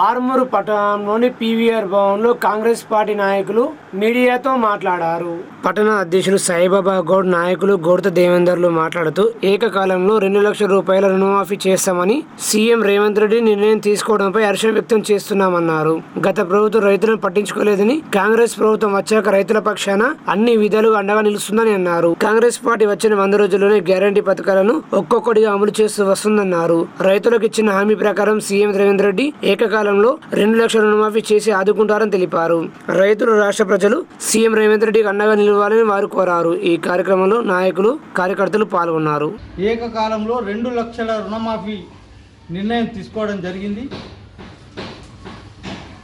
ఆర్మూరు పట్టణంలోని పీవీఆర్ భవన్లో కాంగ్రెస్ పార్టీ నాయకులు మీడియాతో మాట్లాడారు. పట్టణ అధ్యక్షులు సాయిబాబా గౌడ్, నాయకులు గౌడత దేవేందర్లు మాట్లాడుతూ ఏకకాలంలో 2 లక్షల రూపాయల రుణమాఫీ చేస్తామని సీఎం రేవంత్ రెడ్డి నిర్ణయం తీసుకోవడంపై హర్షం వ్యక్తం చేస్తున్నామన్నారు. గత ప్రభుత్వం రైతులను పట్టించుకోలేదని, కాంగ్రెస్ ప్రభుత్వం వచ్చాక రైతుల పక్షాన అన్ని విధాలుగా అండగా నిలుస్తుందని అన్నారు. కాంగ్రెస్ పార్టీ వచ్చిన 100 రోజుల్లోనే గ్యారంటీ పథకాలను ఒక్కొక్కటిగా అమలు చేస్తూ వస్తుందన్నారు. రైతులకు ఇచ్చిన హామీ ప్రకారం సీఎం రేవంత్ రెడ్డి ఏకకాలంలో 2 లక్షల రుణమాఫీ చేసి ఆదుకుంటారని తెలిపారు. రైతులు, రాష్ట్ర ప్రజలు సీఎం రేవంత్ రెడ్డికి అండగా నిలవాలని వారు కోరారు. ఈ కార్యక్రమంలో నాయకులు, కార్యకర్తలు పాల్గొన్నారు. ఏకకాలంలో 2 లక్షల రుణమాఫీ నిర్ణయం తీసుకోవడం జరిగింది.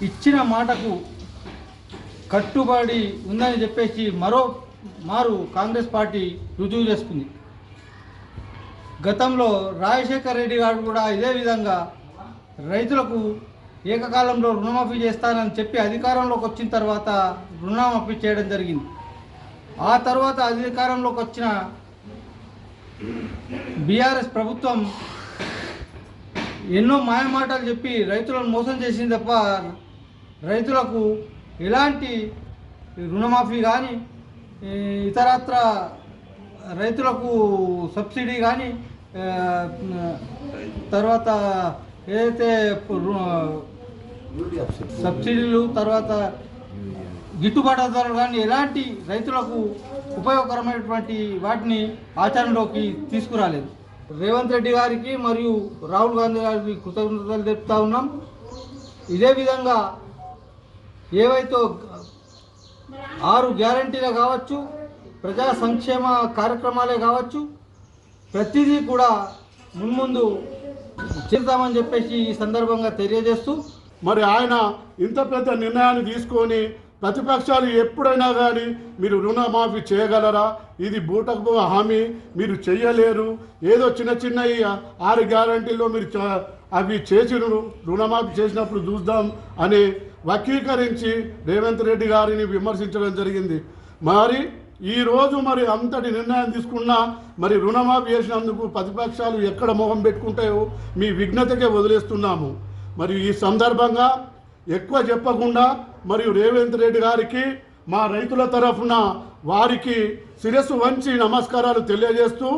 ఇచ్చిన మాటకు కట్టుబడి ఉందని చెప్పేసి మారు కాంగ్రెస్ పార్టీ రుజువు చేసుకుంది. గతంలో రాజశేఖర్ రెడ్డి గారు కూడా ఇదే విధంగా రైతులకు ఏకకాలంలో రుణమాఫీ చేస్తానని చెప్పి అధికారంలోకి వచ్చిన తర్వాత రుణమాఫీ చేయడం జరిగింది. ఆ తర్వాత అధికారంలోకి వచ్చిన బీఆర్ఎస్ ప్రభుత్వం ఎన్నో మాయమాటలు చెప్పి రైతులను మోసం చేసింది తప్ప రైతులకు ఎలాంటి రుణమాఫీ కానీ ఇతరత్ర రైతులకు సబ్సిడీ కానీ తర్వాత ఏదైతే సబ్సిడీలు తర్వాత గిట్టుబాటు ధరలు కానీ ఎలాంటి రైతులకు ఉపయోగకరమైనటువంటి వాటిని ఆచరణలోకి తీసుకురాలేదు. రేవంత్ రెడ్డి గారికి మరియు రాహుల్ గాంధీ గారికి కృతజ్ఞతలు తెలుపుతా ఉన్నాం. ఇదే విధంగా ఏవైతే 6 గ్యారంటీలే కావచ్చు, ప్రజా సంక్షేమ కార్యక్రమాలే కావచ్చు, ప్రతిదీ కూడా మున్ముందు చేద్దామని చెప్పేసి ఈ సందర్భంగా తెలియజేస్తూ, మరి ఆయన ఇంత పెద్ద నిర్ణయాన్ని తీసుకొని ప్రతిపక్షాలు ఎప్పుడైనా కానీ మీరు రుణమాఫీ చేయగలరా, ఇది బూటకు హామీ, మీరు చెయ్యలేరు, ఏదో చిన్న 6 గ్యారంటీల్లో మీరు అవి చేసి రుణమాఫీ చేసినప్పుడు చూద్దాం అని వక్రీకరించి రేవంత్ రెడ్డి గారిని విమర్శించడం జరిగింది. మరి ఈరోజు మరి అంతటి నిర్ణయం తీసుకున్నా మరి రుణమాఫీ చేసినందుకు ప్రతిపక్షాలు ఎక్కడ మొహం పెట్టుకుంటాయో మీ విఘ్నతకే వదిలేస్తున్నాము. మరి ఈ సందర్భంగా ఎక్కువ చెప్పకుండా మరియు రేవంత్ రెడ్డి గారికి మా రైతుల తరఫున వారికి శిరస్సు వంచి నమస్కారాలు తెలియజేస్తూ,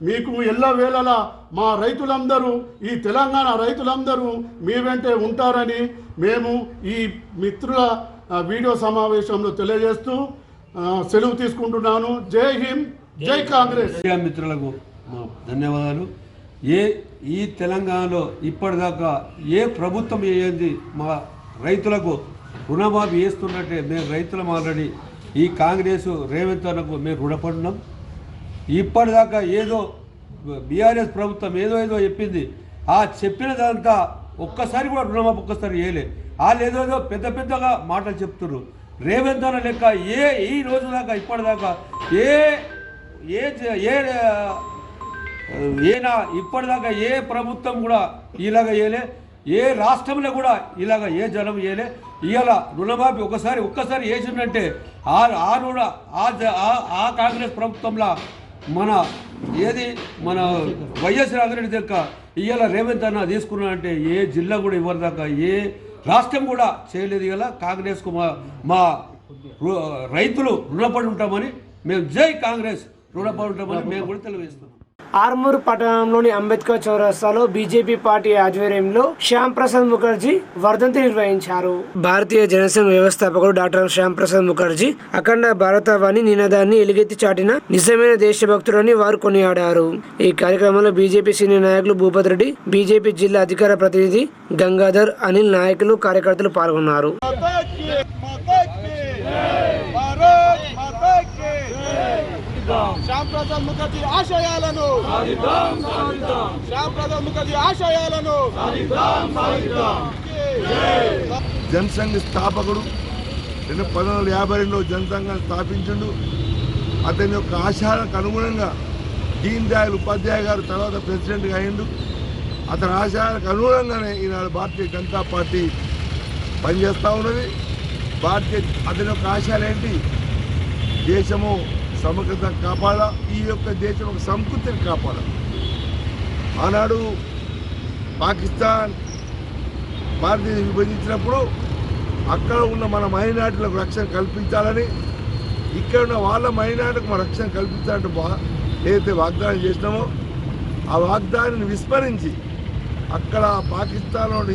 మీకు ఎల్లవేళలా మా రైతులందరూ, ఈ తెలంగాణ రైతులందరూ మీ వెంటే ఉంటారని మేము ఈ మిత్రుల వీడియో సమావేశంలో తెలియజేస్తూ సెలవు తీసుకుంటున్నాను. జై హింద్, జై కాంగ్రెస్. మిత్రులకు ధన్యవాదాలు. ఈ తెలంగాణలో ఇప్పటిదాకా ఏ ప్రభుత్వం ఏది మా రైతులకు రుణమాఫీ చేస్తున్నట్టే మేము రైతులం ఆల్రెడీ ఈ కాంగ్రెస్ రేవంత్ అన్నకు మేము రుణపడినాం. ఇప్పటిదాకా ఏదో బీఆర్ఎస్ ప్రభుత్వం ఏదో చెప్పింది, ఆ చెప్పినదంతా ఒక్కసారి కూడా రుణమాఫీ ఒక్కసారి చేయలే. వాళ్ళు ఏదో పెద్దగా మాటలు చెప్తున్నారు. రేవంత్ అన్న లెక్క ఈ రోజు దాకా ఇప్పటిదాకా ఇప్పటిదాకా ఏ ప్రభుత్వం కూడా ఇలాగ చేయలే, ఏ రాష్ట్రంలో కూడా ఇలాగ ఏ జనం చేయలే. ఇవాళ రుణమాఫీ ఒక్కసారి చేసిందంటే ఆ కాంగ్రెస్ ప్రభుత్వంలో మన వైఎస్ రాఘరెడ్డి దగ్గర ఇవాళ రేవంత్ అన్న తీసుకున్నాడంటే ఏ జిల్లా కూడా ఇవ్వదాకా ఏ రాష్ట్రం కూడా చేయలేదు. ఇలా కాంగ్రెస్కు మా రైతులు రుణపడి ఉంటామని మేము జై కాంగ్రెస్ రుణపడి ఉంటామని మేము కూడా తెలియజేస్తున్నాం. ఆర్మూరు పట్టణంలోని అంబేద్కర్ చౌరస్తాలో బీజేపీ పార్టీ ఆధ్వర్యంలో శ్యామ్ ప్రసాద్ ముఖర్జీ వర్ధంతి నిర్వహించారు. భారతీయ జనసంఘ వ్యవస్థాపకుడు డాక్టర్ శ్యామ్ ప్రసాద్ ముఖర్జీ అఖండ భారతవాణి నినాదాన్ని ఎలుగెత్తి చాటిన నిజమైన దేశభక్తుడని వారు కొనియాడారు. ఈ కార్యక్రమంలో బీజేపీ సీనియర్ నాయకులు భూపత్ రెడ్డి, బీజేపీ జిల్లా అధికార ప్రతినిధి గంగాధర్, అనిల్, నాయకులు, కార్యకర్తలు పాల్గొన్నారు. శ్యామ్ ప్రసాద్ ముఖర్జీ ఆశయాలను, శ్యామ్ ప్రసాద్ ముఖర్జీ ఆశయాలను. జనసంఘ స్థాపకుడు 1952లో జనసంఘాన్ని స్థాపించిండు. అతని యొక్క ఆశయాలకు అనుగుణంగా దీన్ దయాళ్ ఉపాధ్యాయ గారు తర్వాత ప్రెసిడెంట్గా అయ్యిండు. అతని ఆశయాలకు అనుగుణంగానే ఈనాడు భారతీయ జనతా పార్టీ పనిచేస్తూ ఉన్నది. అతని యొక్క ఆశయాలు ఏంటి? దేశము సమగ్రత కాపాడాలి, ఈ యొక్క దేశం ఒక సంస్కృతిని కాపాడాలి. ఆనాడు భారతదేశం విభజించినప్పుడు అక్కడ ఉన్న మన మైనార్టీలకు రక్షణ కల్పించాలని, ఇక్కడ ఉన్న వాళ్ళ మైనార్టీలకు మన రక్షణ కల్పించాలంటే ఏదైతే వాగ్దానం చేసినామో ఆ వాగ్దానాన్ని విస్మరించి అక్కడ పాకిస్తాన్లో ఉన్న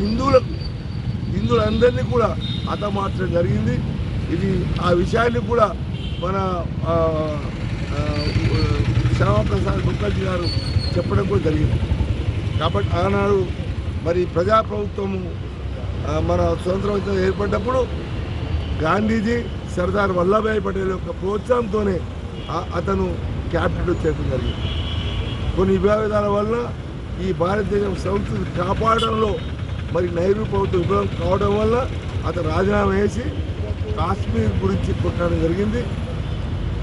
హిందువులందరినీ కూడా హతమార్చడం జరిగింది. ఇది ఆ విషయాన్ని కూడా మన శ్యామప్రసాద్ ముఖర్జీ గారు చెప్పడం కూడా జరిగింది. కాబట్టి ఆనాడు మరి ప్రజాప్రభుత్వము మన స్వతంత్రం ఏర్పడినప్పుడు గాంధీజీ సర్దార్ వల్లభాయ్ పటేల్ యొక్క ప్రోత్సాహంతోనే అతను క్యాబినెట్ చేయడం జరిగింది. కొన్ని విభేదాల వల్ల ఈ భారతదేశం సంస్కృతి కాపాడడంలో మరి నెహ్రూ ప్రభుత్వం విఫలం కావడం వల్ల అతను రాజీనామా చేసి కాశ్మీర్ గురించి కొట్టడం జరిగింది.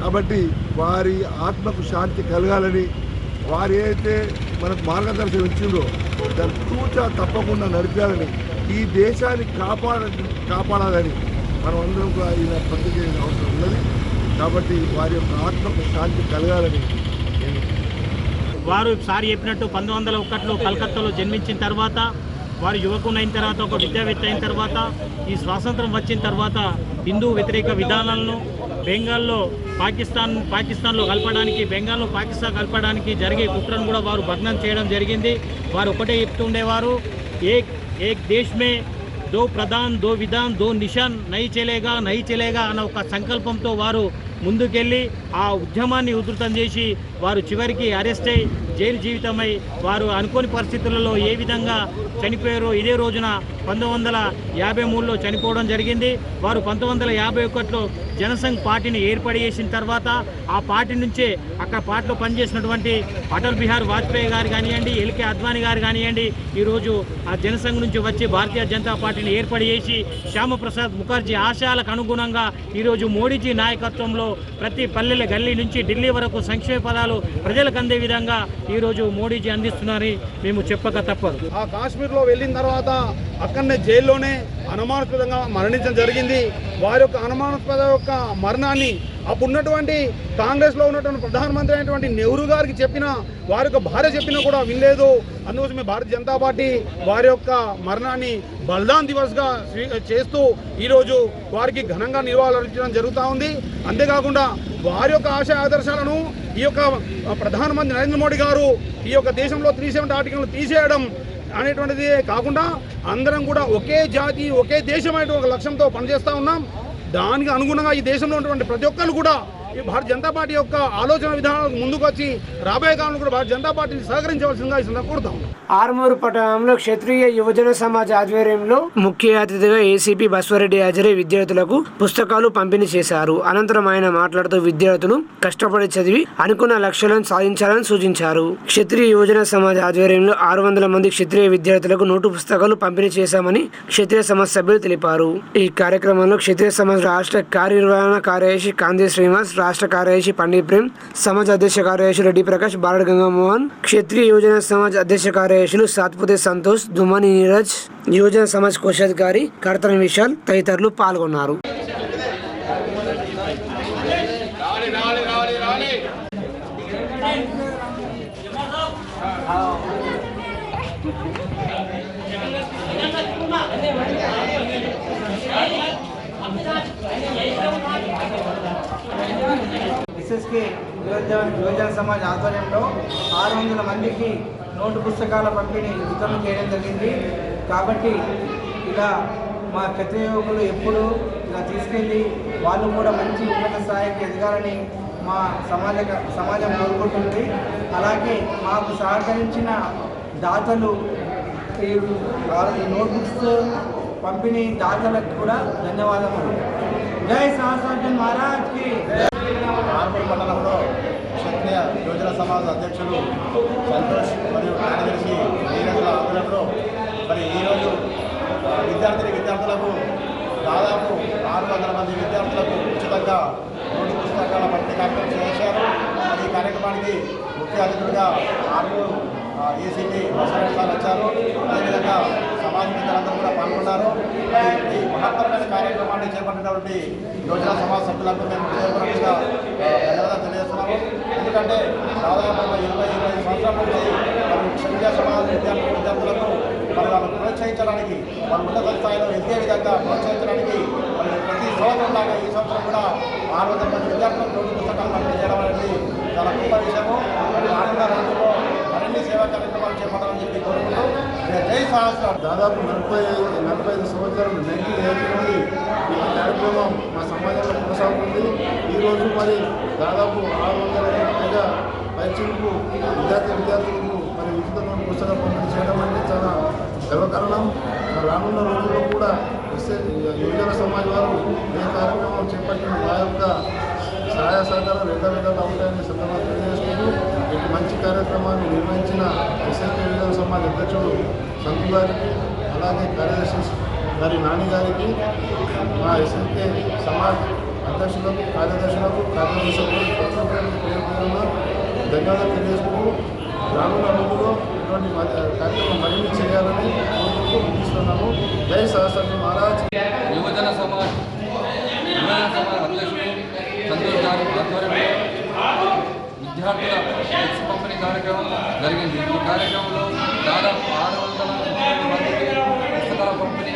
కాబట్టి వారి ఆత్మకు శాంతి కలగాలని, వారు ఏదైతే మనకు మార్గదర్శనం ఇచ్చిందో దాన్ని తూచా తప్పకుండా నడిపాలని, ఈ దేశాన్ని కాపాడాలని మనం అందరం కూడా ఈయన ప్రతిజ్ఞ అవసరం ఉన్నది. కాబట్టి వారి యొక్క ఆత్మకు శాంతి కలగాలని వారు సారి చెప్పినట్టు 1901లో కలకత్తాలో జన్మించిన తర్వాత, వారు యువకునైన తర్వాత, ఒక విద్యావేత్త అయిన తర్వాత, ఈ స్వాతంత్రం వచ్చిన తర్వాత హిందూ వ్యతిరేక విధానాలను బెంగాల్లో పాకిస్తాన్లో కలపడానికి, బెంగాల్లో పాకిస్తాన్ కలపడానికి జరిగే కుట్రను కూడా వారు భగ్నం చేయడం జరిగింది. వారు ఒకటే చెప్తుండేవారు, ఏక్ దేశ్ మే దో ప్రధాన్, దో విధాన్, దో నిషాన్, నహీ చలేగా అన్న ఒక సంకల్పంతో వారు ముందుకెళ్ళి ఆ ఉద్యమాన్ని ఉధృతం చేసి వారు చివరికి అరెస్ట్ అయి జైలు జీవితమై వారు అనుకోని పరిస్థితులలో ఏ విధంగా చనిపోయారో ఇదే రోజున 1953లో చనిపోవడం జరిగింది. వారు 1951లో జనసంఘ్ పార్టీని ఏర్పాటు చేసిన తర్వాత ఆ పార్టీ నుంచే అక్కడ పార్టీలో పనిచేసినటువంటి అటల్ బిహారీ వాజ్పేయి గారు కానివ్వండి, ఎల్కే అద్వానీ గారు కానివ్వండి, ఈరోజు ఆ జనసంఘ్ నుంచి వచ్చి భారతీయ జనతా పార్టీని ఏర్పాటు చేసి శ్యామప్రసాద్ ముఖర్జీ ఆశయాలకు అనుగుణంగా ఈరోజు మోడీజీ నాయకత్వంలో ప్రతి పల్లెల గల్లీ నుంచి ఢిల్లీ వరకు సంక్షేమ పదాలు ప్రజలకు అందే విధంగా ఈరోజు మోడీజీ అందిస్తున్నారని మేము చెప్పక తప్పదు. ఆ కాశ్మీర్లో వెళ్ళిన తర్వాత అక్కడనే జైల్లోనే అనుమానాస్పదంగా మరణించడం జరిగింది. వారి యొక్క అనుమానాస్పద యొక్క మరణాన్ని అప్పుడున్నటువంటి కాంగ్రెస్లో ఉన్నటువంటి ప్రధానమంత్రి అయినటువంటి నెహ్రూ గారికి చెప్పినా, వారి యొక్క భార్య చెప్పినా కూడా వినలేదు. అందుకోసమే భారతీయ జనతా పార్టీ వారి యొక్క మరణాన్ని బలిదాన్ దివస్గా చేస్తూ ఈరోజు వారికి ఘనంగా నివాళులర్పించడం జరుగుతూ ఉంది. అంతేకాకుండా వారి యొక్క ఆశయ ఆదర్శాలను ఈ యొక్క ప్రధానమంత్రి నరేంద్ర మోడీ గారు ఈ యొక్క దేశంలో 370 ఆర్టికల్ను తీసేయడం అనేటువంటిది కాకుండా అందరం కూడా ఒకే జాతి, ఒకే దేశం అనేటువంటి ఒక లక్ష్యంతో పనిచేస్తూ ఉన్నాం. దానికి అనుగుణంగా ఈ దేశంలో ఉన్నటువంటి ప్రతి ఒక్కరు కూడా ఈ భారతీయ జనతా పార్టీ యొక్క ఆలోచన విధానాలకు ముందుకు వచ్చి రాబోయే కాలంలో కూడా భారతీయ జనతా పార్టీని సహకరించవలసిందిగా ఈ సందర్భంగా కోరుతాం. ఆర్మూరు పట్టణంలో క్షత్రియ యువజన సమాజ్ ఆధ్వర్యంలో ముఖ్య అతిథిగా ఏసీపీ బస్వారెడ్డి హాజరై విద్యార్థులకు పుస్తకాలు పంపిణీ చేశారు. అనంతరం ఆయన మాట్లాడుతూ విద్యార్థులు కష్టపడి చదివి అనుకున్న లక్ష్యాలను సాధించాలని సూచించారు. క్షత్రియ యువజన సమాజ్ ఆధ్వర్యంలో 600 మంది క్షత్రియ విద్యార్థులకు నోటు పుస్తకాలు పంపిణీ చేశామని క్షత్రియ సమాజ్ సభ్యులు తెలిపారు. ఈ కార్యక్రమంలో క్షత్రియ సమాజ్ రాష్ట్ర కార్యనిర్వహణ కార్యదర్శి కాంతి శ్రీనివాస్, రాష్ట్ర కార్యదర్శి పండిత్ ప్రేమ్, సమాజ్ అధ్యక్ష కార్యదర్శి రెడ్డి ప్రకాష్, బారడ్ గంగామోహన్, క్షత్రియ యువజన సమాజ్ అధ్యక్ష కార్యదర్శులు సాత్పుతి సంతోష్, దుమాని నీరజ్, యువజన సమాజ్ కోశాధికారి కర్తన్ విశాల్ తదితరులు పాల్గొన్నారు. ఎస్ఎస్కే యువజన సమాజ్ ఆధ్వర్యంలో 600 మందికి నోటు పుస్తకాల పంపిణీ వితరణ చేయడం జరిగింది. కాబట్టి ఇలా మా క్షత్రియ యువకులు ఎప్పుడు ఇలా తీసుకెళ్ళి వాళ్ళు కూడా మంచి ఉన్నత స్థాయికి ఎదగాలని మా సమాజం కోరుకుంటుంది. అలాగే మాకు సహకరించిన దాతలు ఈ నోట్బుక్స్ పంపిణీ దాతలకు కూడా ధన్యవాదములు. జై సహస్రార్జున్ మహారాజ్కి. ఆర్మూర్ పట్టణంలో క్షత్రియ యువజన సమాజ్ అధ్యక్షులు సంతోష్ మరియు కార్యదర్శి నీరజ్ల ఆధ్వర్యంలో మరి ఈరోజు విద్యార్థులకు దాదాపు 600 మంది విద్యార్థులకు ఉచితంగా నోటు పుస్తకాల పంపిణీ కార్యక్రమం చేశారు. మరి ఈ కార్యక్రమానికి ముఖ్య అతిథులుగా ఆర్మూర్ ఏసీపీ బస్వారెడ్డి గారు వచ్చారు. అదేవిధంగా సమాజ పెద్దలందరూ కూడా పాల్గొన్నారు. ఈ మహత్తరమైన కార్యక్రమాన్ని చేపట్టినటువంటి యువజన సమాజ సభ్యులకు మేము హృదయపూర్వకంగా ధన్యవాదాలు తెలియజేస్తున్నాము. ఎందుకంటే దాదాపు 20-25 సంవత్సరాల నుంచి మరి క్షత్రియ సమాజ విద్యార్థులకు మరి మరి వాళ్ళని ప్రోత్సహించడానికి వాళ్ళ ఉన్నత స్థాయిలో ఎదిగే విధంగా ప్రోత్సహించడానికి మరి ప్రతి సంవత్సరం లాగా ఈ సంవత్సరం కూడా 600 మంది విద్యార్థులకు నోటు పుస్తకాలు పంపిణీ చేయడం అనేది చాలా గొప్ప విషయము. మరి రానున్న రోజుల్లో మరిన్ని సేవా కార్యక్రమాలు చేపట్టాలని చెప్పి కోరుకుంటూ జై సహస్ర. దాదాపు 45 సంవత్సరాలు 1980 నుండి ఈ కార్యక్రమం మా సమాజంలో కొనసాగుతుంది. ఈరోజు మరి దాదాపు 600 పైగా పైచులకు విద్యార్థులకు మరి ఉచిత నోటు పుస్తకాలు పంపిణీ చేయడం అంటే చాలా గర్వకారణం. రానున్న రోజుల్లో కూడా యువజన సమాజ్ వారు ఏ కార్యక్రమం చేపట్టిన మా యొక్క సహాయ సహకారాలు ఎంత విధాలు ఉంటాయని సందర్భంగా తెలియజేసుకుంటూ ఇటు మంచి కార్యక్రమాన్ని నిర్వహించిన ఎస్ఎస్కే యువజన సమాజ్ అధ్యక్షుడు సంతు గారికి, అలాగే కార్యదర్శి గారి నాని గారికి, మా ఎస్ఎస్కే సమాజ్ అధ్యక్షులకు, కార్యదర్శులకు, కార్యదర్శులకు ప్రతి ఒక్కరికి ధన్యవాదాలు తెలియజేసుకుంటూ రానున్న రోజుల్లో ఇటువంటి కార్యక్రమం మరిన్ని చేయాలని కోరుకుంటూ ముగిస్తున్నాము. జై సరస్వతి మహారాజ్. యువజన సమాజ్ అధ్యక్షుడు సంతోష్ గారి ఆధ్వర్యంలో విద్యార్థుల బుక్స్ పంపిణీ కార్యక్రమం జరిగింది. ఈ కార్యక్రమంలో దాదాపు 600 మందికి పుస్తకాల పంపిణీ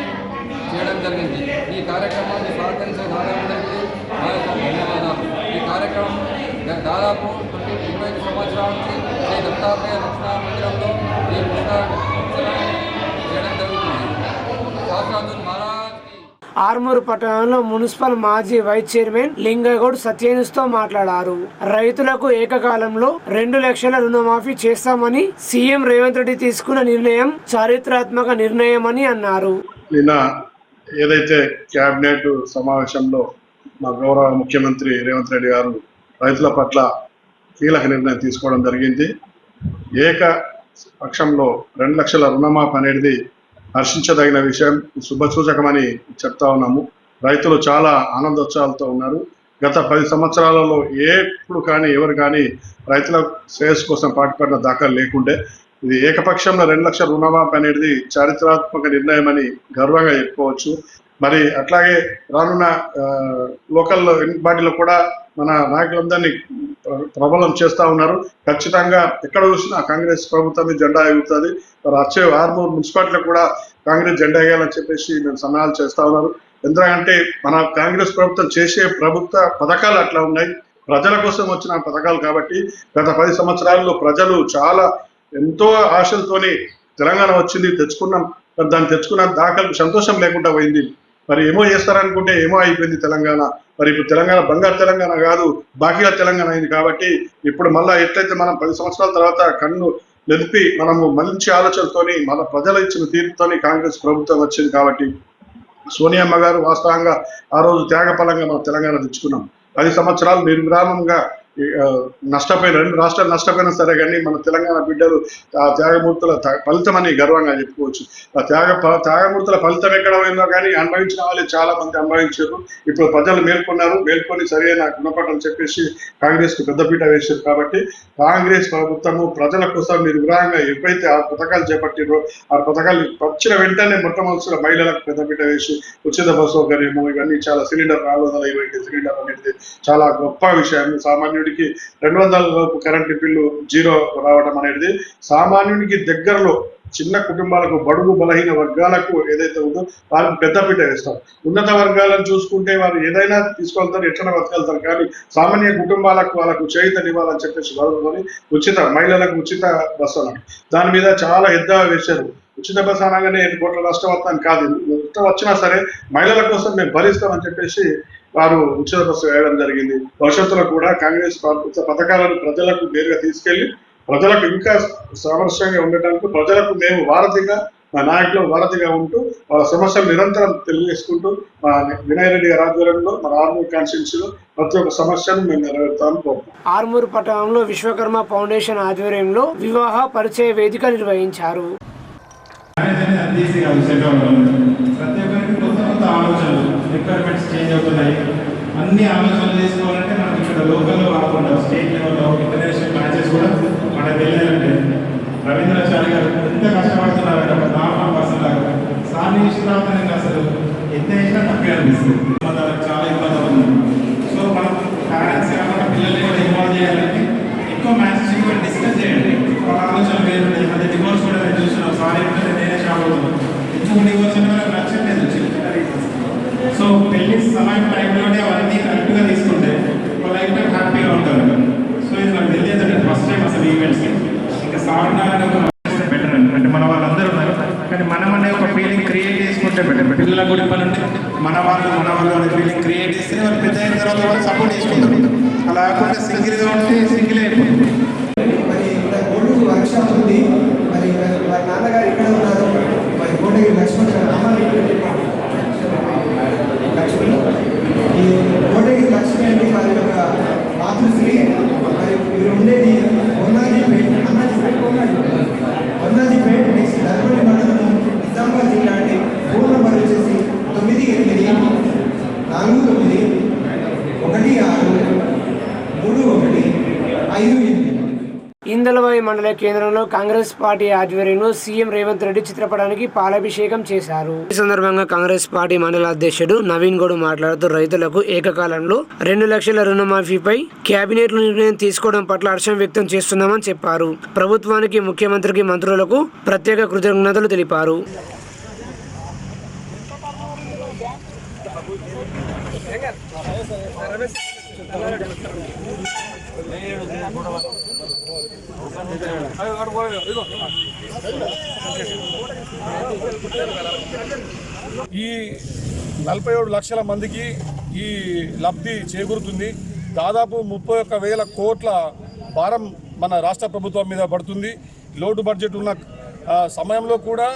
చేయడం జరిగింది. ఈ కార్యక్రమాన్ని సహకరించిన దాదాపు మా యొక్క ధన్యవాదాలు. ఈ కార్యక్రమం దాదాపు 25 సంవత్సరాల నుంచి శ్రీ దత్తాత్రేయ రక్షణ మందిరంలో ఈ పుస్తకాలు చేయడం జరుగుతుంది. శాస్త్రార్థులు మహారాజ్. ఆర్మూరు పట్టణంలో మున్సిపల్ మాజీ వైస్ చైర్మన్ లింగగౌడ్ సత్యేనుస్తో మాట్లాడారు. రైతులకు ఏకకాలంలో 2 లక్షల రుణమాఫీ చేస్తామని సీఎం రేవంత్ రెడ్డి తీసుకున్న నిర్ణయం చారిత్రాత్మక నిర్ణయమని అన్నారు. నిన్న ఏదైతే కేబినెట్ సమావేశంలో మా గౌరవ ముఖ్యమంత్రి రేవంత్ రెడ్డి గారు రైతుల పట్ల కీలక నిర్ణయం తీసుకోవడం జరిగింది. ఏకపక్షంలో 2 లక్షల రుణమాఫీ అనేది హర్షించదగిన విషయం, శుభసూచకమని చెప్తా ఉన్నాము. రైతులు చాలా ఆనందోత్సాహాలతో ఉన్నారు. గత 10 సంవత్సరాలలో ఎప్పుడు కానీ ఎవరు కానీ రైతుల శ్రేయస్సు కోసం పాటుపడిన దాఖలు లేకుండే ఇది ఏకపక్షంలో 2 లక్షల రుణమాఫీ అనేది చారిత్రాత్మక నిర్ణయం అని గర్వంగా చెప్పుకోవచ్చు. మరి అట్లాగే రానున్న లోకల్ బాడీలో కూడా మన నాయకులందరినీ ప్రబలం చేస్తూ ఉన్నారు. ఖచ్చితంగా ఎక్కడ చూసినా కాంగ్రెస్ ప్రభుత్వం జెండా ఎగురుతుంది. మరి వచ్చే ఆర్మూరు మున్సిపాలిటీలో కూడా కాంగ్రెస్ జెండా ఎగాలని చెప్పేసి మేము సన్నాహాలు చేస్తూ ఉన్నారు. ఎందుకంటే మన కాంగ్రెస్ ప్రభుత్వం చేసే ప్రభుత్వ పథకాలు అట్లా ఉన్నాయి, ప్రజల కోసం వచ్చిన పథకాలు కాబట్టి గత 10 సంవత్సరాల్లో ప్రజలు చాలా ఎంతో ఆశలతోని తెలంగాణ వచ్చింది, తెచ్చుకున్నాం. దాన్ని తెచ్చుకున్న దాఖలకు సంతోషం లేకుండా పోయింది. మరి ఏమో చేస్తారనుకుంటే ఏమో అయిపోయింది తెలంగాణ. మరి ఇప్పుడు తెలంగాణ బంగారు తెలంగాణ కాదు, బాకీల తెలంగాణ అయింది. కాబట్టి ఇప్పుడు మళ్ళీ ఎట్లయితే మనం 10 సంవత్సరాల తర్వాత కన్ను నిలిపి మనము మంచి ఆలోచనతోని మన ప్రజలు ఇచ్చిన తీర్పుతోని కాంగ్రెస్ ప్రభుత్వం వచ్చింది. కాబట్టి సోనియమ్మ గారు వాస్తవంగా ఆ రోజు త్యాగఫలంగా మనం తెలంగాణ తెచ్చుకున్నాం. 10 సంవత్సరాలు నిర్విరామంగా నష్టపోయిన 2 రాష్ట్రాలు నష్టపోయినా సరే కానీ మన తెలంగాణ బిడ్డలు ఆ త్యాగమూర్తుల ఫలితం అని గర్వంగా చెప్పుకోవచ్చు. ఆ త్యాగమూర్తుల ఫలితం ఎక్కడ పోయిందో కానీ అనుభవించిన వాళ్ళు చాలా మంది అనుభవించారు. ఇప్పుడు ప్రజలు మేల్కొని సరైన గుణపటం చెప్పేసి కాంగ్రెస్ కు పెద్దపీట వేశారు. కాబట్టి కాంగ్రెస్ ప్రభుత్వము ప్రజల కోసం నిర్విరామంగా ఎప్పుడైతే ఆ పథకాలు చేపట్టిరో ఆ పథకాలు వచ్చిన వెంటనే మొట్టమొదటి మహిళలకు పెద్దపీట వేసి ఉచిత బస్సు సౌకర్యము ఇవన్నీ చాలా సిలిండర్ 420 సిలిండర్ అనేది చాలా గొప్ప విషయం. సామాన్యుడికి 200 కరెంటు బిల్లు 0 రావడం అనేది సామాన్యునికి దగ్గరలో చిన్న కుటుంబాలకు బడుగు బలహీన వర్గాలకు ఏదైతే ఉందో వాళ్ళకి పెద్దపీట వేస్తారు. ఉన్నత వర్గాలను చూసుకుంటే వారు ఏదైనా తీసుకెళ్తారు, ఎట్లా బతకెళ్తారు. కానీ సామాన్య కుటుంబాలకు వాళ్ళకు చేయూతనివ్వాలని చెప్పేసి గౌరవం ఉచిత మహిళలకు ఉచిత బస్సు అన్నట్టు దాని మీద చాలా ఎద్దా వేశారు. ఉచిత బస్సు అనగానే 8 కోట్ల నష్టం వస్తాను కాదు, నష్టం వచ్చినా సరే మహిళల కోసం మేము భరిస్తామని చెప్పేసి వారు ఉచిత బస్సు వేయడం జరిగింది. భవిష్యత్తులో కూడా కాంగ్రెస్ ప్రభుత్వ పథకాలను ప్రజలకు నేరుగా తీసుకెళ్లి ప్రజలకు ఇంకా సామరస్యంగా ఉండటానికి ప్రజలకు మేము వారధిగా మా నాయకులు వారధిగా ఉంటూ వాళ్ళ సమస్యలు నిరంతరం తెలియజేసుకుంటూ మా వినయ్ రెడ్డి గారి ఆధ్వర్యంలో మన ఆర్మూర్ కాన్స్టిట్యున్సీలో ప్రతి ఒక్క సమస్యను మేము నెరవేర్తాము. ఆర్మూరు పట్టణంలో విశ్వకర్మ ఫౌండేషన్ ఆధ్వర్యంలో వివాహ పరిచయ వేదిక నిర్వహించారు. ప్రతి ఒక్కరికి కొత్త కొత్త ఆలోచనలు, రిక్వైర్మెంట్స్ చేంజ్ అవుతున్నాయి. అన్ని ఆలోచనలు చేసుకోవాలంటే మనకి ఇక్కడ లోకల్లో కాకుండా స్టేట్ లెవెల్లో ఇంటర్నేషనల్ మ్యాచెస్ కూడా మనకు వెళ్ళాలంటే రవీంద్రాచారి గారు ఎంత కష్టపడుతున్నారంటే ఒక నార్మల్ పర్సన్ లాగా సార్ని చేసిన తర్వాత నేను అసలు ఎంత చేసినా తప్పే అనిపిస్తుంది. చాలా ఇబ్బంది అవుతుంది. సో మనం పేరెంట్స్ కాకుండా పిల్లల్ని కూడా ఇన్వాల్వ్ చేయాలంటే ఎక్కువ మ్యాచెస్ డిస్కస్ చేయండి. ఒక ఆలోచన వేరు. డివోర్స్ కూడా నేను చూస్తున్నాను. సారీ అంటే నేనే షాప్ అవుతున్నాను. సమయం టైంలోనే అవన్నీ కరెక్ట్గా తీసుకుంటే వాళ్ళ లైఫ్ టైం హ్యాపీగా ఉంటారు. సో ఇది నాకు తెలియదు ఫస్ట్ టైం అసలు ఈవెంట్స్కి. ఇంకా సాధారణ బెటర్ అంటే మన వాళ్ళందరూ ఉన్నారు, కానీ మనం అనే ఒక ఫీలింగ్ క్రియేట్ చేసుకుంటే బెటర్. పిల్లల కూడా పని ఉంటే మన వాళ్ళు అనే ఫీలింగ్ క్రియేట్ చేస్తే వాళ్ళు పెద్ద అయిన తర్వాత వాళ్ళు సపోర్ట్ చేసుకుంటారు. అలా కాకుండా సింగిల్గా ఉంటే సింగిల్ అయిపోతుంది. మరి గోల్డ్ వర్క్షాప్ ఉంది, మరి వారి నాన్నగారు ఇక్కడ ఉన్నారు, మరి కోటగిరి లక్ష్మణ్ ఈ కోటగిరి లక్ష్మి అంటే వారి యొక్క మాతృశ్రీ. మరి వీరు ఉండేది అన్నాజీపేట్ నెక్స్ట్ ధర్మవరం మండలం నిజామాబాద్ జిల్లా అండి. ఫోన్ నెంబర్ వచ్చేసి 9849613158. ఇందలవాయి మండల కేంద్రంలో కాంగ్రెస్ పార్టీ ఆధ్వర్యంలో సీఎం రేవంత్ రెడ్డి చిత్రపటానికి పాలాభిషేకం చేశారు. ఈ సందర్భంగా కాంగ్రెస్ పార్టీ మండల అధ్యక్షుడు నవీన్ గౌడ్ మాట్లాడుతూ రైతులకు ఏకకాలంలో 2 లక్షల రుణమాఫీపై కేబినెట్ నిర్ణయం తీసుకోవడం పట్ల హర్షం వ్యక్తం చేస్తున్నామని చెప్పారు. ప్రభుత్వానికి, ముఖ్యమంత్రికి, మంత్రులకు ప్రత్యేక కృతజ్ఞతలు తెలిపారు. ఈ 47 లక్షల మందికి ఈ లబ్ధి చేకూరుతుంది. దాదాపు 31,000 కోట్ల భారం మన రాష్ట్ర ప్రభుత్వం మీద పడుతుంది. లోటు బడ్జెట్ ఉన్న సమయంలో కూడా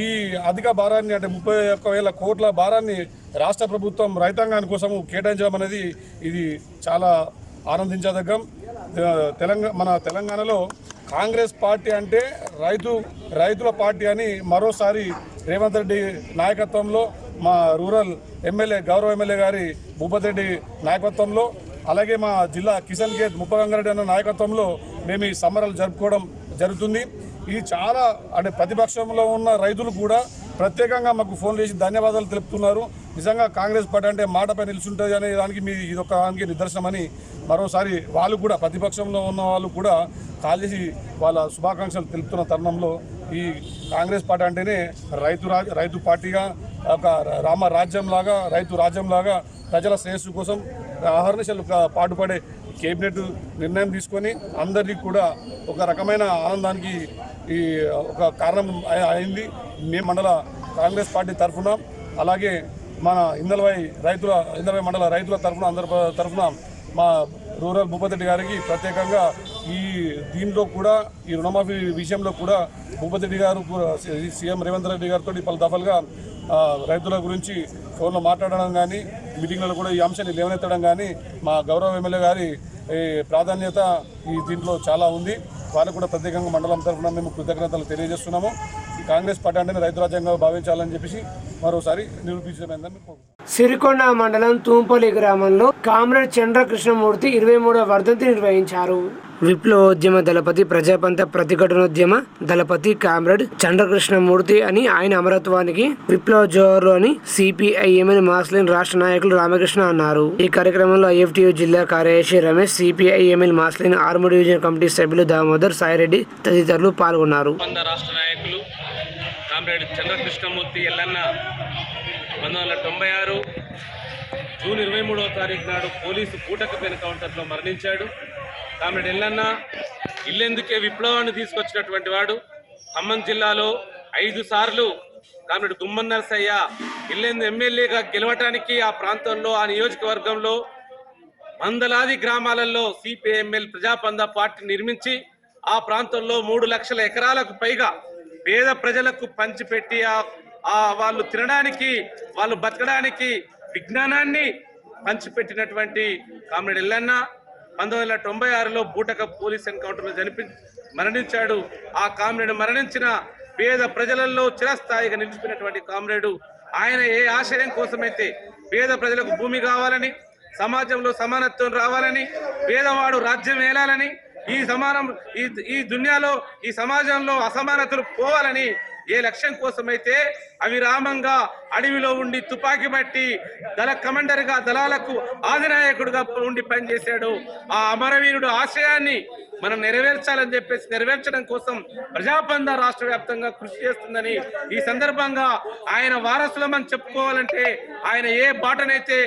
ఈ అధిక భారాన్ని అంటే 31,000 కోట్ల భారాన్ని రాష్ట్ర ప్రభుత్వం రైతాంగాని కోసం కేటాయించడం అనేది ఇది చాలా ఆనందించదగ్గం. మన తెలంగాణలో కాంగ్రెస్ పార్టీ అంటే రైతుల పార్టీ అని మరోసారి రేవంత్ రెడ్డి నాయకత్వంలో మా రూరల్ ఎమ్మెల్యే గౌరవ ఎమ్మెల్యే గారి భూపతి రెడ్డి నాయకత్వంలో, అలాగే మా జిల్లా కిషన్ గేట్ ముప్పగంగారెడ్డి అన్న నాయకత్వంలో మేము ఈ సంబరాలు జరుపుకోవడం జరుగుతుంది. ఇది చాలా అంటే ప్రతిపక్షంలో ఉన్న రైతులు కూడా ప్రత్యేకంగా మాకు ఫోన్ చేసి ధన్యవాదాలు తెలుపుతున్నారు. నిజంగా కాంగ్రెస్ పార్టీ అంటే మాటపై నిలుచుంటుంది అనే దానికి ఇదొక దానికి నిదర్శనమని మరోసారి వాళ్ళు కూడా ప్రతిపక్షంలో ఉన్న వాళ్ళు కూడా కాల్ చేసి వాళ్ళ శుభాకాంక్షలు తెలుపుతున్న తరుణంలో ఈ కాంగ్రెస్ పార్టీ అంటేనే రైతు పార్టీగా ఒక రామరాజ్యంలాగా రైతు రాజ్యంలాగా ప్రజల శ్రేయస్సు కోసం అహర్నిశలు పాటుపడే కేబినెట్ నిర్ణయం తీసుకొని అందరికీ కూడా ఒక రకమైన ఆనందానికి ఈ ఒక కారణం అయింది. మేము మండల కాంగ్రెస్ పార్టీ తరఫున, అలాగే మన ఇందలవాయి మండల రైతుల తరఫున అందరి తరఫున మా రూరల్ భూపతి రెడ్డి గారికి ప్రత్యేకంగా దీంట్లో కూడా ఈ రుణమాఫీ విషయంలో కూడా భూపతి రెడ్డి గారు సీఎం రేవంత్ రెడ్డి గారితో పలు దఫలుగా రైతుల గురించి ఫోన్లో మాట్లాడడం కానీ, మీటింగ్లలో కూడా ఈ అంశాన్ని లేవనెత్తడం కానీ మా గౌరవ ఎమ్మెల్యే గారి ప్రాధాన్యత ఈ దీంట్లో చాలా ఉంది. వాళ్ళకు కూడా ప్రత్యేకంగా మండలం తరఫున మేము కృతజ్ఞతలు తెలియజేస్తున్నాము. ఈ కాంగ్రెస్ పార్టీ అంటే రైతు రాజ్యంగా భావించాలని చెప్పేసి మరోసారి నిరూపించమైందని. సిరికొండ మండలం తూంపల్లి గ్రామంలో కామ్రేడ్ చంద్రకృష్ణమూర్తి 23వ వర్ధంతి నిర్వహించారు. విప్లవోద్యమ దళపతి, ప్రజాపంత ప్రతిఘటనోద్యమ దళపతి కామ్రేడ్ చంద్రకృష్ణమూర్తి అని, ఆయన అమరత్వానికి విప్లవ జోహార్లు అని సిపిఐఎంఎల్ మాస్లైన్ రాష్ట్ర నాయకులు రామకృష్ణ అన్నారు. ఈ కార్యక్రమంలో ఐఎఫ్టియు జిల్లా కార్యదర్శి Ramesh, CPIML Mass Line Armoor division committee సభ్యులు దామోదర్, సాయిరెడ్డి తదితరులు పాల్గొన్నారు. రాష్ట్ర నాయకులు కామ్రేడ్ చంద్రకృష్ణమూర్తి ఎల్లన్న 1996 జూన్ 23వ తారీఖు నాడు పోలీసు పూటకపు ఎన్కౌంటర్లో మరణించాడు. కామ్రేడ్ ఎల్లన్న ఇల్లెందుకే విప్లవాన్ని తీసుకొచ్చినటువంటి వాడు. ఖమ్మం జిల్లాలో 5 సార్లు కామ్రేడ్ గుమ్మన్ నరసయ్య ఇల్లెందు ఎమ్మెల్యేగా గెలవటానికి ఆ ప్రాంతంలో, ఆ నియోజకవర్గంలో వందలాది గ్రామాలలో సిపిఐఎంఎల్ ప్రజాపంద పార్టీ నిర్మించి ఆ ప్రాంతంలో 3 లక్షల ఎకరాలకు పైగా పేద ప్రజలకు పంచిపెట్టి వాళ్ళు తినడానికి, వాళ్ళు బతకడానికి విజ్ఞానాన్ని పంచిపెట్టినటువంటి కామ్రేడ్ ఎల్లన్న 1996లో బూటక పోలీస్ ఎన్కౌంటర్లో మరణించాడు. ఆ కామ్రేడ్ మరణించిన పేద ప్రజలలో చిరస్థాయిగా నిలిచిపోయినటువంటి కామ్రేడు. ఆయన ఏ ఆశయం కోసమైతే పేద ప్రజలకు భూమి కావాలని, సమాజంలో సమానత్వం రావాలని, పేదవాడు రాజ్యం ఏలాలని, ఈ దునియాలో ఈ సమాజంలో అసమానతలు పోవాలని ఏ లక్ష్యం కోసమైతే అవిరామంగా అడవిలో ఉండి తుపాకీ బట్టి దళ కమాండర్గా దళాలకు ఆధినాయకుడిగా ఉండి పనిచేశాడు. ఆ అమరవీరుడు ఆశయాన్ని మనం నెరవేర్చాలని చెప్పేసి నెరవేర్చడం కోసం ప్రజాబంధ రాష్ట్ర వ్యాప్తంగా కృషి చేస్తుందని ఈ సందర్భంగా ఆయన వారసులమని చెప్పుకోవాలంటే ఆయన ఏ బాటనైతే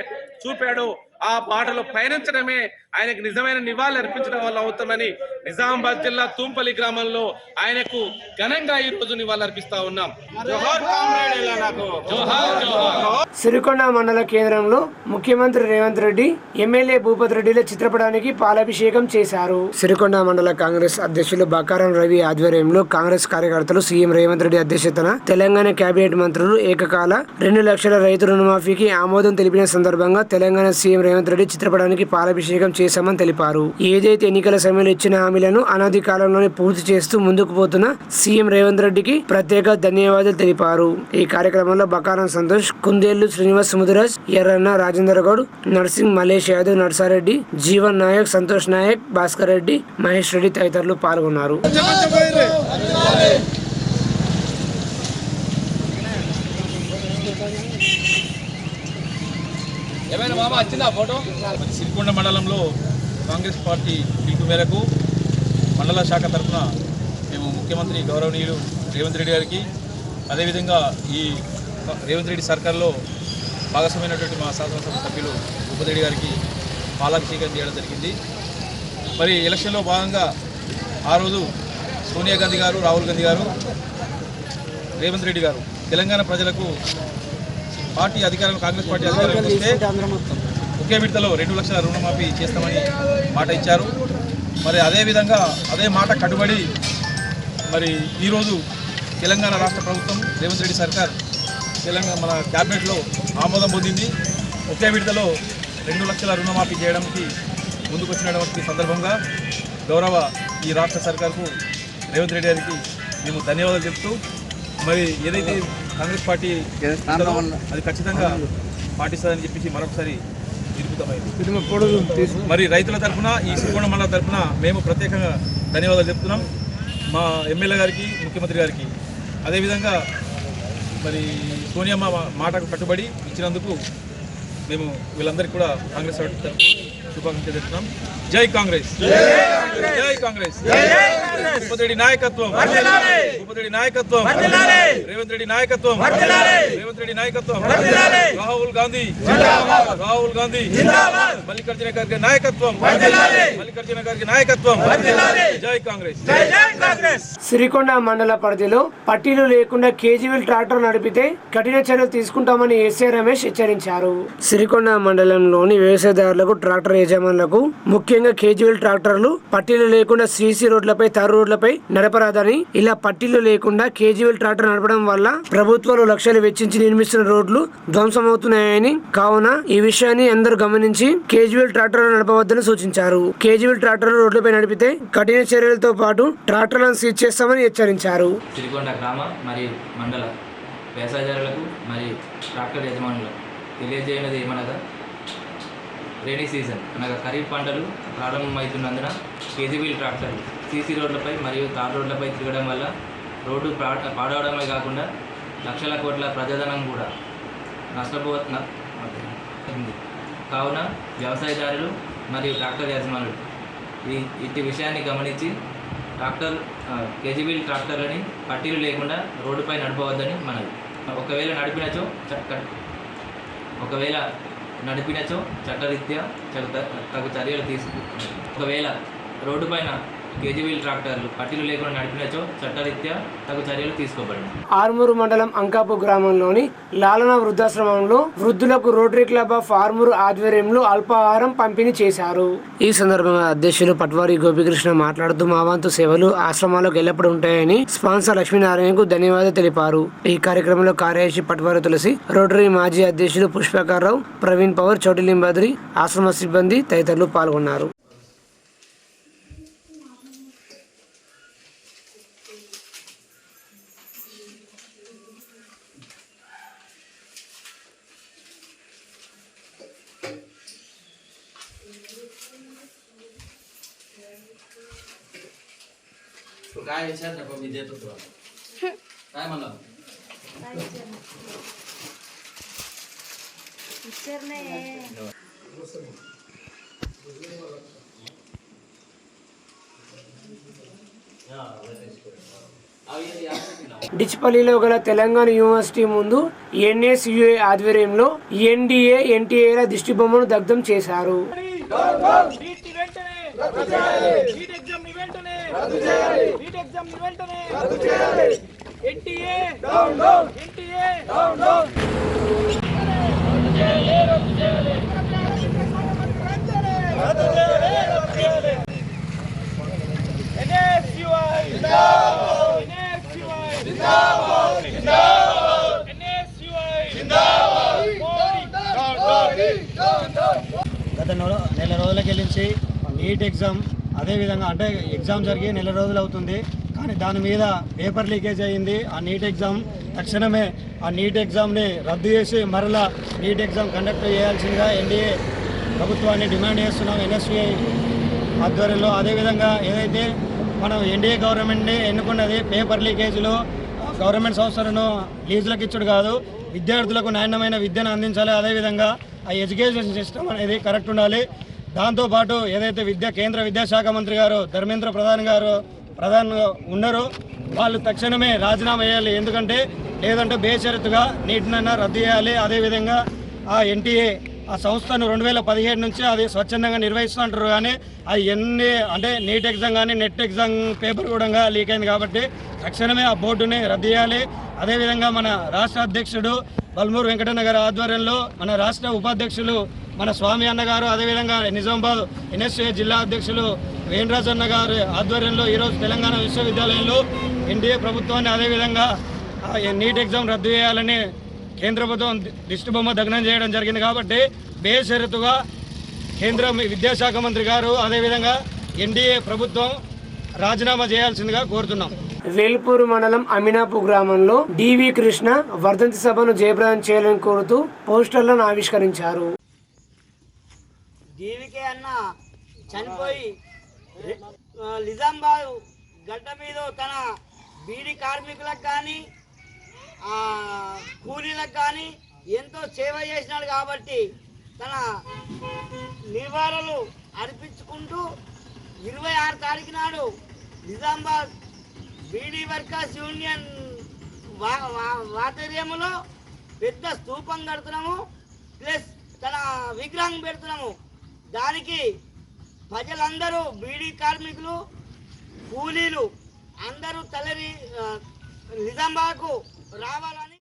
చూపాడో ఆ బాటలో పయనించడమే ఆయనకు నిజమైన నివాళులు అర్పించడం వల్ల అవుతామని నిజామాబాద్ జిల్లా తూంపల్లి గ్రామంలో ఆయనకు ఘనంగా ఈ రోజు నివాళులు అర్పిస్తా ఉన్నాం. జోహార్ కామ్రేడ్ ఎల్లన్నకు. జోహార్ జోహార్. సిరికొండ మండల కేంద్రంలో ముఖ్యమంత్రి రేవంత్ రెడ్డి ఎమ్మెల్యే భూపతి రెడ్డిల చిత్రపటానికి పాలాభిషేకం చేశారు. సిరికొండ మండల కాంగ్రెస్ అధ్యక్షులు బకారం రవి ఆధ్వర్యంలో కాంగ్రెస్ కార్యకర్తలు సీఎం రేవంత్ రెడ్డి అధ్యక్షతన తెలంగాణ కేబినెట్ మంత్రులు ఏకకాల 2 లక్షల రైతు రుణమాఫీకి ఆమోదం తెలిపిన సందర్భంగా తెలంగాణ సీఎం రేవంత్ రెడ్డి చిత్రపటానికి పాలాభిషేకం చేశామని తెలిపారు. ఏదైతే ఎన్నికల సమయంలో ఇచ్చిన హామీలను అనాది కాలంలోనే పూర్తి చేస్తూ ముందుకు పోతున్న సీఎం రేవంత్ రెడ్డికి ప్రత్యేక ధన్యవాదాలు తెలిపారు. ఈ కార్యక్రమంలో బకారం సంతోష్, కుందేళ్లు శ్రీనివాస్, ముదిరాజ్, ఎర్రన్న, రాజేందర్ గౌడ్, నర్సింగ్, మలేష్ యాదవ్, నర్సారెడ్డి, జీవన్ నాయక్, సంతోష్ నాయక్, భాస్కర్ రెడ్డి, మహేష్ రెడ్డి తదితరులు పాల్గొన్నారు. సిరికొండ మండలంలో కాంగ్రెస్ పార్టీ పిలుపు మేరకు మండల శాఖ తరఫున మేము ముఖ్యమంత్రి గౌరవనీయులు రేవంత్ రెడ్డి గారికి, అదేవిధంగా ఈ రేవంత్ రెడ్డి సర్కార్లో భాగస్వామైనటువంటి మా శాసనసభ సభ్యులు భూపతి రెడ్డి గారికి పాలాభిషేకం చేయడం జరిగింది. మరి ఎలక్షన్లో భాగంగా ఆ రోజు సోనియా గాంధీ గారు, రాహుల్ గాంధీ గారు, రేవంత్ రెడ్డి గారు తెలంగాణ ప్రజలకు పార్టీ అధికారం కాంగ్రెస్ పార్టీ అధికారంలోకి వస్తే ఒకే విడతలో 2 లక్షల రుణమాఫీ చేస్తామని మాట ఇచ్చారు. మరి అదేవిధంగా అదే మాట కట్టుబడి మరి ఈరోజు తెలంగాణ రాష్ట్ర ప్రభుత్వం రేవంత్ రెడ్డి సర్కార్ తెలంగాణ మన క్యాబినెట్లో ఆమోదం పొందింది. ఒకే విడతలో 2 లక్షల రుణమాఫీ చేయడానికి ముందుకు వచ్చినటువంటి సందర్భంగా గౌరవ ఈ రాష్ట్ర సర్కార్కు రేవంత్ రెడ్డి గారికి మేము ధన్యవాదాలు చెప్తూ, మరి ఏదైతే కాంగ్రెస్ పార్టీ అది ఖచ్చితంగా పాటిస్తుందని చెప్పేసి మరొకసారి నిరూపితమైంది. మరి రైతుల తరఫున ఈ సిరికొండ మండలం తరఫున మేము ప్రత్యేకంగా ధన్యవాదాలు చెప్తున్నాం మా ఎమ్మెల్యే గారికి, ముఖ్యమంత్రి గారికి. అదేవిధంగా మరి సోనియమ్మ మాటకు కట్టుబడి ఇచ్చినందుకు మేము వీళ్ళందరికీ కూడా కాంగ్రెస్ పార్టీ తరఫున శుభాకాంక్షలు చెప్తున్నాం. జై కాంగ్రెస్, జై కాంగ్రెస్. భూపతి రెడ్డి నాయకత్వం, భూపతి రెడ్డి నాయకత్వం, రేవంత్ రెడ్డి నాయకత్వం, రేవంత్ రెడ్డి నాయకత్వం, రాహుల్ గాంధీ, రాహుల్ గాంధీ, మల్లికార్జున ఖర్గే నాయకత్వం, మల్లికార్జున ఖర్గే నాయకత్వం. జై కాంగ్రెస్. సిరికొండ మండల పరిధిలో పట్టీలు లేకుండా కేజీవీల్ ట్రాక్టర్ నడిపితే కఠిన చర్యలు తీసుకుంటామని ఎస్ఏ రమేష్ హెచ్చరించారు. సిరికొండ మండలంలోని వ్యవసాయదారులకు, ట్రాక్టర్ యజమానులకు, ముఖ్యంగా కేజీవీల్ ట్రాక్టర్లు పట్టీలు లేకుండా సీసీ రోడ్లపై, తారు రోడ్లపై నడపరాదని, ఇలా పట్టీలు లేకుండా కేజీవీల్ ట్రాక్టర్ నడపడం వల్ల ప్రభుత్వాలు లక్షలు వెచ్చించి నిర్మిస్తున్న రోడ్లు ధ్వంసమవుతున్నాయని, కావున ఈ విషయాన్ని అందరూ గమనించి కేజీవీల్ ట్రాక్టర్లు నడపవద్దని సూచించారు. కేజీవీల్ ట్రాక్టర్లు రోడ్లపై నడిపితే కఠిన చర్యలతో పాటు ట్రాక్టర్లను సీజ్ చేస్తామని హెచ్చరించారు. సిరికొండ గ్రామ మరియు మండల వ్యవసాయదారులకు మరియు ట్రాక్టర్ యజమానులకు తెలియజేయనది ఏమనగా, రైనీ సీజన్ అనగా ఖరీఫ్ పంటలు ప్రారంభమవుతున్నందున కేజీవీల్ ట్రాక్టర్లు సీసీ రోడ్లపై మరియు తార్ రోడ్లపై తిరగడం వల్ల రోడ్డు పాడవడమే కాకుండా లక్షల కోట్ల ప్రజాధనం కూడా నష్టపోతుంది. కావున వ్యవసాయదారులు మరియు ట్రాక్టర్ యజమానులు ఇట్టి విషయాన్ని గమనించి కేజీవీల్ ట్రాక్టర్లని పట్టీలు లేకుండా రోడ్డుపై నడపవద్దని మనది. ఒకవేళ నడిపినచో చట్టరీత్యా తగు చర్యలు తీసుకుంటారు. ఒకవేళ రోడ్డుపైన కేజీవీల్ ట్రాక్టర్లు పట్టీలు లేకుండా నడిపినచో చట్టరీత్యా తగు చర్యలు తీసుకోబడింది. ఆర్మూరు మండలం అంకాపు గ్రామంలోని లాలన వృద్ధాశ్రమంలో వృద్ధులకు రోటరీ క్లబ్ ఆఫ్ ఆర్మూరు ఆధ్వర్యంలో అల్పాహారం పంపిణీ చేశారు. ఈ సందర్భంగా అధ్యక్షులు పట్వారి గోపికృష్ణ మాట్లాడుతూ, మా వంతు సేవలు ఆశ్రమాలకు ఎల్లప్పుడూ ఉంటాయని స్పాన్సర్ లక్ష్మీనారాయణకు ధన్యవాదాలు తెలిపారు. ఈ కార్యక్రమంలో కార్యదర్శి పట్వారి తులసి, రోటరీ మాజీ అధ్యక్షులు పుష్పకర్ రావు, ప్రవీణ్ పవర్, చోటిలింబాద్రి, ఆశ్రమ సిబ్బంది తదితరులు పాల్గొన్నారు. డిచ్పల్లిలో గల తెలంగాణ యూనివర్సిటీ ముందు ఎన్ఎస్యుఏ ఆధ్వర్యంలో ఎన్డీఏ ఎన్టీఏల దిష్టిబొమ్మను దగ్ధం చేశారు. గత నెల రోజులకి వెళ్ళించి నీట్ ఎగ్జామ్ అదేవిధంగా అంటే ఎగ్జామ్ జరిగి నెల రోజులు అవుతుంది, కానీ దాని మీద పేపర్ లీకేజ్ అయ్యింది. ఆ నీట్ ఎగ్జామ్ తక్షణమే ఆ నీట్ ఎగ్జామ్ని రద్దు చేసి మరలా నీట్ ఎగ్జామ్ కండక్ట్ చేయాల్సిందిగా ఎన్డీఏ ప్రభుత్వాన్ని డిమాండ్ చేస్తున్నాం ఎన్ఎస్యుఐ ఆధ్వర్యంలో. అదేవిధంగా ఏదైతే మనం ఎన్డీఏ గవర్నమెంట్ని ఎన్నుకున్నది పేపర్ లీకేజీలు గవర్నమెంట్ సంస్థలను లీజులకు ఇచ్చుడు కాదు, విద్యార్థులకు నాణ్యమైన విద్యను అందించాలి. అదేవిధంగా ఆ ఎడ్యుకేషన్ సిస్టమ్ అనేది కరెక్ట్ ఉండాలి. దాంతోపాటు ఏదైతే కేంద్ర విద్యాశాఖ మంత్రి గారు ధర్మేంద్ర ప్రధాన్ ఉన్నారో వాళ్ళు తక్షణమే రాజీనామా చేయాలి. ఎందుకంటే లేదంటే బేషరతుగా నీటినైనా రద్దు చేయాలి. అదేవిధంగా ఆ ఎన్టీఏ ఆ సంస్థను 2017 నుంచి అది స్వచ్ఛందంగా నిర్వహిస్తుంటారు, కానీ అది ఎన్ని అంటే నీట్ ఎగ్జామ్ కానీ నెట్ ఎగ్జామ్ పేపర్ కూడా లీక్ అయింది కాబట్టి తక్షణమే ఆ బోర్డుని రద్దు చేయాలి. అదేవిధంగా మన రాష్ట్ర అధ్యక్షుడు బల్మూరు వెంకటన్న గారి ఆధ్వర్యంలో మన రాష్ట్ర ఉపాధ్యక్షులు మన స్వామి అన్న గారు, అదేవిధంగా నిజామాబాద్ ఎన్ఎస్యుఏ జిల్లా అధ్యక్షులు వేణరాజ్ అన్న గారి ఆధ్వర్యంలో ఈరోజు తెలంగాణ విశ్వవిద్యాలయంలో ఎన్డీఏ ప్రభుత్వాన్ని అదేవిధంగా నీట్ ఎగ్జామ్ రద్దు చేయాలని కేంద్ర ప్రభుత్వం దిష్టిబొమ్మ దగ్నం చేయడం జరిగింది. కాబట్టి బేషరతుగా కేంద్ర విద్యాశాఖ మంత్రి గారు అదేవిధంగా ఎన్డీఏ ప్రభుత్వం రాజీనామా చేయాల్సిందిగా కోరుతున్నాం. వేల్పూరు మండలం అమినాపు గ్రామంలో డివి కృష్ణ వర్ధంతి సభను జయప్రదం చేయాలని కోరుతూ పోస్టర్లను ఆవిష్కరించారు. డివికే అన్న చనిపోయి నిజామాబాద్ గడ్డ మీద తన బీడీ కార్మికులకు కానీ కూలీలకు కానీ ఎంతో సేవ చేసినాడు. కాబట్టి తన నివారణలు అర్పించుకుంటూ 26 తారీఖు నాడు నిజామాబాద్ బీడీ వర్కర్స్ యూనియన్ ఆధ్వర్యంలో పెద్ద స్తూపం కడుతున్నాము, ప్లస్ తన విగ్రహం పెడుతున్నాము. దానికి ప్రజలందరూ బీడీ కార్మికులు కూలీలు అందరూ తలరి నిజామాబాద్కు రావాలని